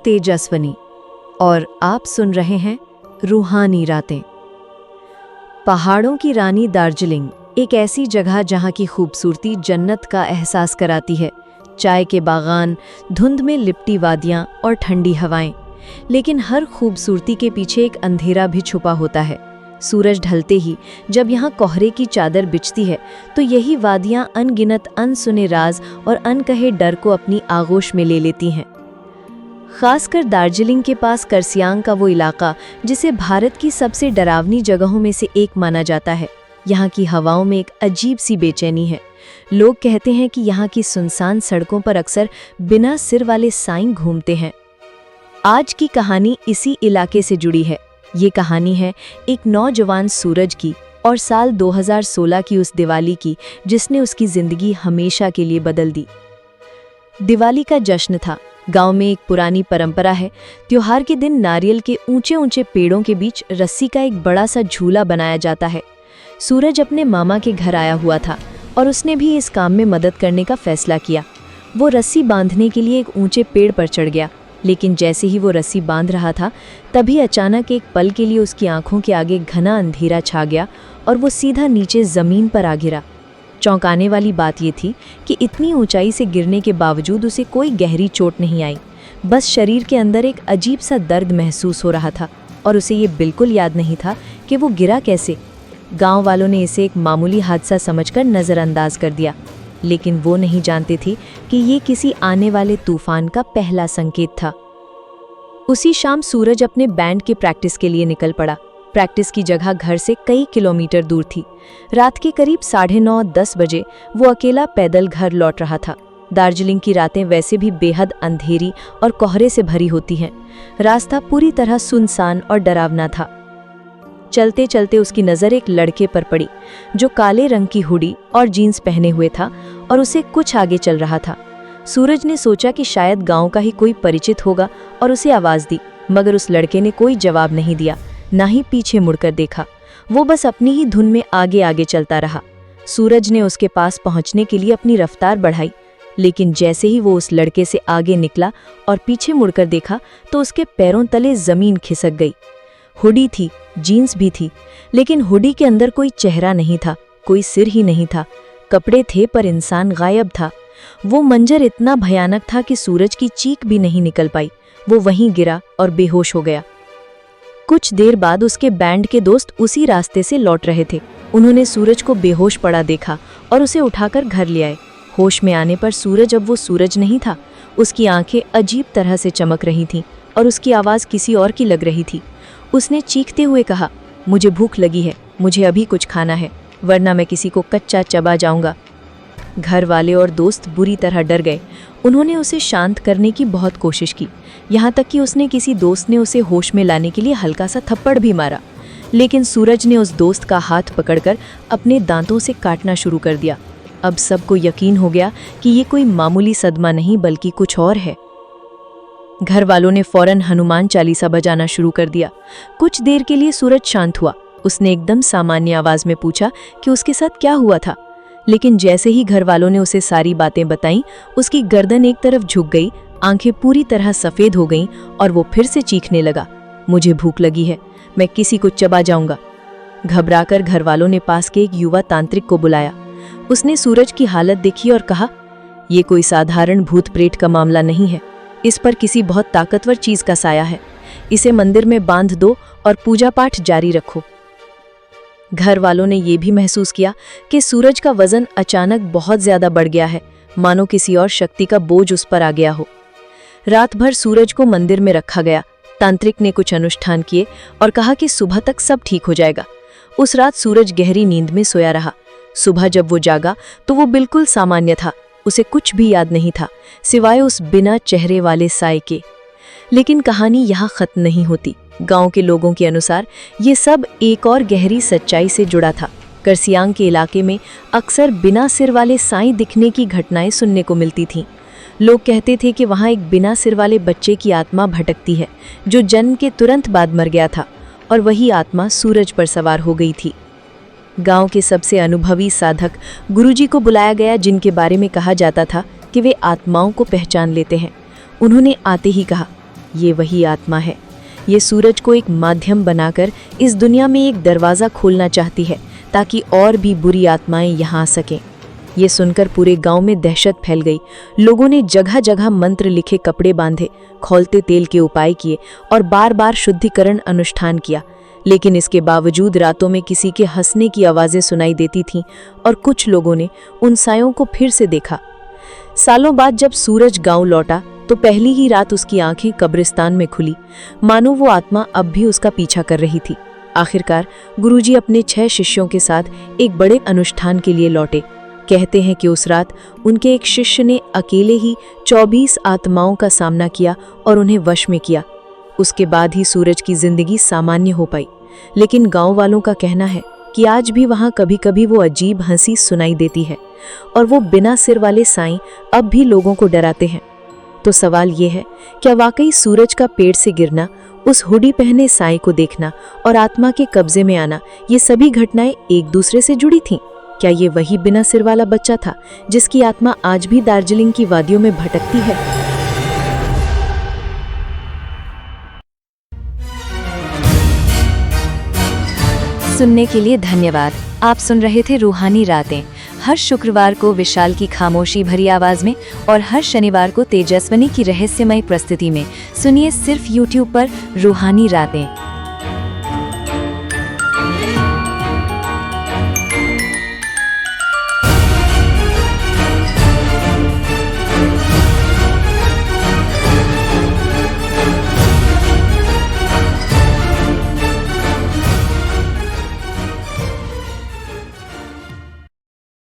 तेजस्वनी और आप सुन रहे हैं रूहानी रातें। पहाड़ों की रानी दार्जिलिंग एक ऐसी जगह जहां की खूबसूरती जन्नत का एहसास कराती है। चाय के बागान, धुंध में लिपटी वादियां और ठंडी हवाएं। लेकिन हर खूबसूरती के पीछे एक अंधेरा भी छुपा होता है। सूरज ढलते ही जब यहाँ कोहरे की चादर बिछती है तो यही वादियां अनगिनत अनसुने राज और अनकहे डर को अपनी आगोश में ले लेती हैं। खासकर दार्जिलिंग के पास करसियांग का वो इलाका जिसे भारत की सबसे डरावनी जगहों में से एक माना जाता है। यहाँ की हवाओं में एक अजीब सी बेचैनी है। लोग कहते हैं कि यहाँ की सुनसान सड़कों पर अक्सर बिना सिर वाले साईं घूमते हैं। आज की कहानी इसी इलाके से जुड़ी है। ये कहानी है एक नौजवान सूरज की और साल 2016 की उस दिवाली की जिसने उसकी जिंदगी हमेशा के लिए बदल दी। दिवाली का जश्न था। गांव में एक पुरानी परंपरा है। त्योहार के दिन नारियल के ऊंचे ऊंचे पेड़ों के बीच रस्सी का एक बड़ा सा झूला बनाया जाता है। सूरज अपने मामा के घर आया हुआ था और उसने भी इस काम में मदद करने का फैसला किया। वो रस्सी बांधने के लिए एक ऊंचे पेड़ पर चढ़ गया, लेकिन जैसे ही वो रस्सी बांध रहा था तभी अचानक एक पल के लिए उसकी आंखों के आगे घना अंधेरा छा गया और वो सीधा नीचे जमीन पर आ गिरा। चौंकाने वाली बात ये थी कि इतनी ऊंचाई से गिरने के बावजूद उसे कोई गहरी चोट नहीं आई। बस शरीर के अंदर एक अजीब सा दर्द महसूस हो रहा था और उसे ये बिल्कुल याद नहीं था कि वो गिरा कैसे। गांव वालों ने इसे एक मामूली हादसा समझकर नज़रअंदाज कर दिया, लेकिन वो नहीं जानते थे कि ये किसी आने वाले तूफान का पहला संकेत था। उसी शाम सूरज अपने बैंड के प्रैक्टिस के लिए निकल पड़ा। प्रैक्टिस की जगह घर से कई किलोमीटर दूर थी। रात के करीब 9:30-10 बजे वो अकेला पैदल घर लौट रहा था। दार्जिलिंग की रातें वैसे भी बेहद अंधेरी और कोहरे से भरी होती हैं। रास्ता पूरी तरह सुनसान और डरावना था। चलते चलते उसकी नज़र एक लड़के पर पड़ी जो काले रंग की हुडी और जीन्स पहने हुए था और उसे कुछ आगे चल रहा था। सूरज ने सोचा कि शायद गांव का ही कोई परिचित होगा और उसे आवाज़ दी, मगर उस लड़के ने कोई जवाब नहीं दिया, ना ही पीछे मुड़कर देखा। वो बस अपनी ही धुन में आगे आगे चलता रहा। सूरज ने उसके पास पहुंचने के लिए अपनी रफ्तार बढ़ाई, लेकिन जैसे ही वो उस लड़के से आगे निकला और पीछे मुड़कर देखा तो उसके पैरों तले जमीन खिसक गई। हुडी थी, जीन्स भी थी, लेकिन हुडी के अंदर कोई चेहरा नहीं था, कोई सिर ही नहीं था। कपड़े थे पर इंसान गायब था। वो मंजर इतना भयानक था कि सूरज की चीख भी नहीं निकल पाई। वो वहीं गिरा और बेहोश हो गया। कुछ देर बाद उसके बैंड के दोस्त उसी रास्ते से लौट रहे थे। उन्होंने सूरज को बेहोश पड़ा देखा और उसे उठाकर घर ले आए। होश में आने पर सूरज अब वो सूरज नहीं था। उसकी आंखें अजीब तरह से चमक रही थीं और उसकी आवाज़ किसी और की लग रही थी। उसने चीखते हुए कहा, मुझे भूख लगी है, मुझे अभी कुछ खाना है, वरना मैं किसी को कच्चा चबा जाऊंगा। घर वाले और दोस्त बुरी तरह डर गए। उन्होंने उसे शांत करने की बहुत कोशिश की, यहाँ तक कि उसने किसी दोस्त ने उसे होश में लाने के लिए हल्का सा थप्पड़ भी मारा, लेकिन सूरज ने उस दोस्त का हाथ पकड़कर अपने दांतों से काटना शुरू कर दिया। अब सबको यकीन हो गया कि ये कोई मामूली सदमा नहीं बल्कि कुछ और है। घर वालों ने फौरन हनुमान चालीसा बजाना शुरू कर दिया। कुछ देर के लिए सूरज शांत हुआ। उसने एकदम सामान्य आवाज में पूछा कि उसके साथ क्या हुआ था, लेकिन जैसे ही घर वालों ने उसे सारी बातें बताईं, उसकी गर्दन एक तरफ झुक गई, आंखें पूरी तरह सफ़ेद हो गईं और वो फिर से चीखने लगा, मुझे भूख लगी है, मैं किसी को चबा जाऊंगा। घबराकर घर वालों ने पास के एक युवा तांत्रिक को बुलाया। उसने सूरज की हालत देखी और कहा, ये कोई साधारण भूत प्रेत का मामला नहीं है, इस पर किसी बहुत ताकतवर चीज का साया है। इसे मंदिर में बांध दो और पूजा पाठ जारी रखो। घर वालों ने यह भी महसूस किया कि सूरज का वजन अचानक बहुत ज्यादा बढ़ गया है, मानो किसी और शक्ति का बोझ उस पर आ गया हो। रात भर सूरज को मंदिर में रखा गया। तांत्रिक ने कुछ अनुष्ठान किए और कहा कि सुबह तक सब ठीक हो जाएगा। उस रात सूरज गहरी नींद में सोया रहा। सुबह जब वो जागा तो वो बिल्कुल सामान्य था। उसे कुछ भी याद नहीं था सिवाय उस बिना चेहरे वाले साए के। लेकिन कहानी यहाँ खत्म नहीं होती। गांव के लोगों के अनुसार ये सब एक और गहरी सच्चाई से जुड़ा था। करसियांग के इलाके में अक्सर बिना सिर वाले साईं दिखने की घटनाएं सुनने को मिलती थीं। लोग कहते थे कि वहाँ एक बिना सिर वाले बच्चे की आत्मा भटकती है जो जन्म के तुरंत बाद मर गया था और वही आत्मा सूरज पर सवार हो गई थी। गांव के सबसे अनुभवी साधक गुरुजी को बुलाया गया, जिनके बारे में कहा जाता था कि वे आत्माओं को पहचान लेते हैं। उन्होंने आते ही कहा, ये वही आत्मा है। ये सूरज को एक माध्यम बनाकर इस दुनिया में एक दरवाज़ा खोलना चाहती है ताकि और भी बुरी आत्माएं यहाँ आ सकें। ये सुनकर पूरे गांव में दहशत फैल गई। लोगों ने जगह जगह मंत्र लिखे कपड़े बांधे, खौलते तेल के उपाय किए और बार बार शुद्धिकरण अनुष्ठान किया। लेकिन इसके बावजूद रातों में किसी के हंसने की आवाज़ें सुनाई देती थीं और कुछ लोगों ने उन सायों को फिर से देखा। सालों बाद जब सूरज गांव लौटा तो पहली ही रात उसकी आंखें कब्रिस्तान में खुली, मानो वो आत्मा अब भी उसका पीछा कर रही थी। आखिरकार गुरुजी अपने 6 शिष्यों के साथ एक बड़े अनुष्ठान के लिए लौटे। कहते हैं कि उस रात उनके एक शिष्य ने अकेले ही 24 आत्माओं का सामना किया और उन्हें वश में किया। उसके बाद ही सूरज की जिंदगी सामान्य हो पाई। लेकिन गांव वालों का कहना है कि आज भी वहां कभी कभी वो अजीब हंसी सुनाई देती है और वो बिना सिर वाले साईं अब भी लोगों को डराते हैं। तो सवाल ये है, क्या वाकई सूरज का पेड़ से गिरना, उस हुडी पहने साईं को देखना और आत्मा के कब्जे में आना, ये सभी घटनाएं एक दूसरे से जुड़ी थीं? क्या ये वही बिना सिर वाला बच्चा था जिसकी आत्मा आज भी दार्जिलिंग की वादियों में भटकती है? सुनने के लिए धन्यवाद। आप सुन रहे थे रूहानी रातें। हर शुक्रवार को विशाल की खामोशी भरी आवाज में और हर शनिवार को तेजस्विनी की रहस्यमय प्रस्तुति में सुनिए सिर्फ YouTube पर रूहानी रातें।